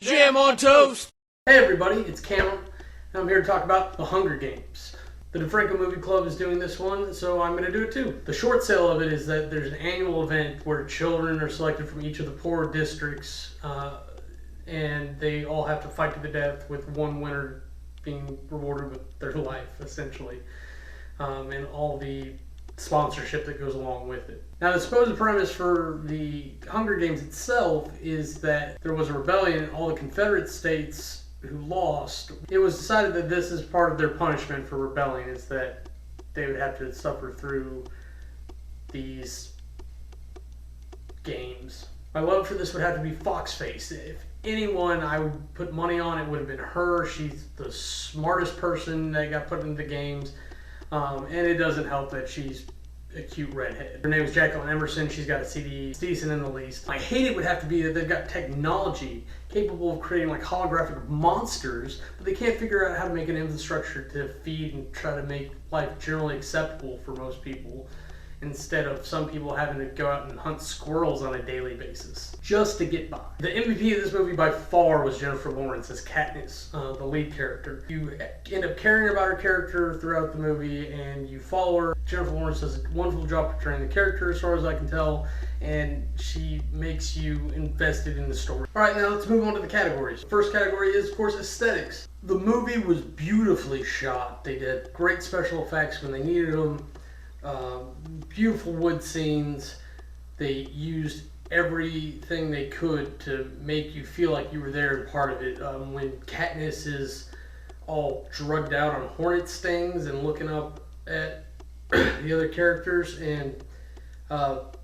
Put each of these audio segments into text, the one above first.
Jam on toast! Hey everybody, it's Cameron, and I'm here to talk about The Hunger Games. The Defranco Movie Club is doing this one, so I'm going to do it too. The short sale of it is that there's an annual event where children are selected from each of the poor districts, and they all have to fight to the death with one winner being rewarded with their life, essentially, and all the sponsorship that goes along with it. Now, the supposed premise for the Hunger Games itself is that there was a rebellion in all the Confederate states who lost. It was decided that this is part of their punishment for rebelling, is that they would have to suffer through these games. My love for this would have to be Foxface. If anyone I would put money on, it would have been her. She's the smartest person that got put into the games. And it doesn't help that she's a cute redhead. Her name is Jacqueline Emerson. She's got a CD. It's decent in the least. I hate it would have to be that they've got technology capable of creating like holographic monsters, but they can't figure out how to make an infrastructure to feed and try to make life generally acceptable for most people, instead of some people having to go out and hunt squirrels on a daily basis just to get by. The MVP of this movie by far was Jennifer Lawrence as Katniss, the lead character. You end up caring about her character throughout the movie, and you follow her. Jennifer Lawrence does a wonderful job portraying the character, as far as I can tell, and she makes you invested in the story. Alright, now let's move on to the categories. First category is, of course, aesthetics. The movie was beautifully shot. They did great special effects when they needed them. Beautiful wood scenes. They used everything they could to make you feel like you were there and part of it. When Katniss is all drugged out on hornet stings and looking up at the other characters, and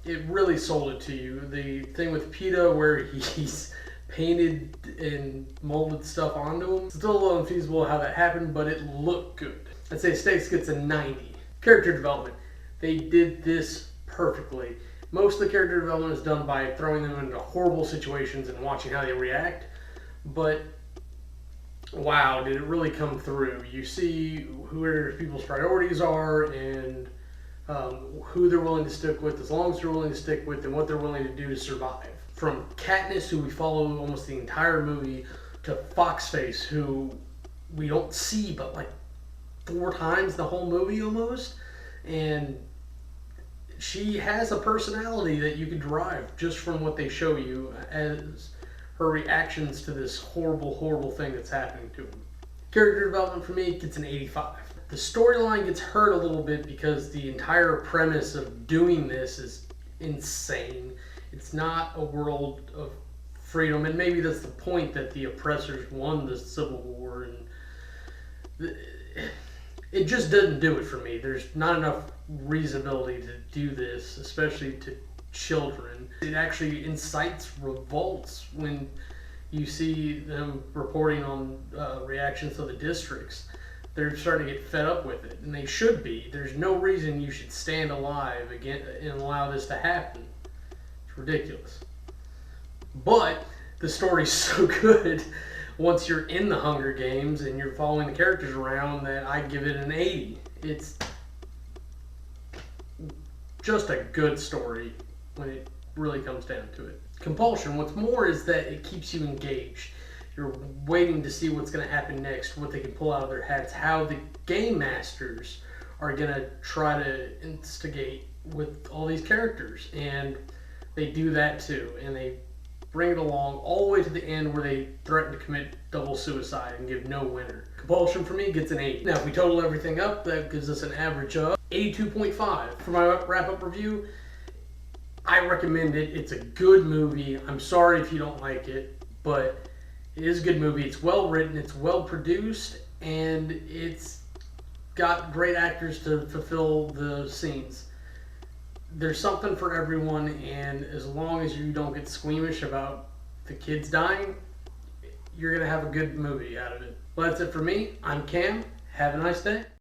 it really sold it to you. The thing with Peeta where he's painted and molded stuff onto him, still a little unfeasible how that happened, but it looked good. I'd say Stakes gets a 90. Character development. They did this perfectly. Most of the character development is done by throwing them into horrible situations and watching how they react. But wow, did it really come through. You see who people's priorities are, and who they're willing to stick with, as long as they're willing to stick with, and what they're willing to do to survive. From Katniss, who we follow almost the entire movie, to Foxface, who we don't see but like 4 times the whole movie almost. And she has a personality that you can derive just from what they show you as her reactions to this horrible, horrible thing that's happening to him. Character development for me gets an 85. The storyline gets hurt a little bit because the entire premise of doing this is insane. It's not a world of freedom, and maybe that's the point, that the oppressors won the Civil War, and it just doesn't do it for me. There's not enough reasonability to do this, especially to children. It actually incites revolts when you see them reporting on reactions to the districts. They're starting to get fed up with it, and they should be. There's no reason you should stand alive again and allow this to happen. It's ridiculous. But the story's so good once you're in the Hunger Games and you're following the characters around, that I give it an 80. It's just a good story when it really comes down to it. Compulsion, what's more, is that it keeps you engaged. You're waiting to see what's going to happen next, what they can pull out of their hats, how the game masters are going to try to instigate with all these characters. And they do that too, and they bring it along all the way to the end where they threaten to commit double suicide and give no winner. Compulsion for me gets an 80. Now, if we total everything up, that gives us an average of 82.5. For my wrap-up review, I recommend it. It's a good movie. I'm sorry if you don't like it, but it is a good movie. It's well written, it's well produced, and it's got great actors to fulfill the scenes. There's something for everyone, and as long as you don't get squeamish about the kids dying, you're going to have a good movie out of it. Well, that's it for me. I'm Cam. Have a nice day.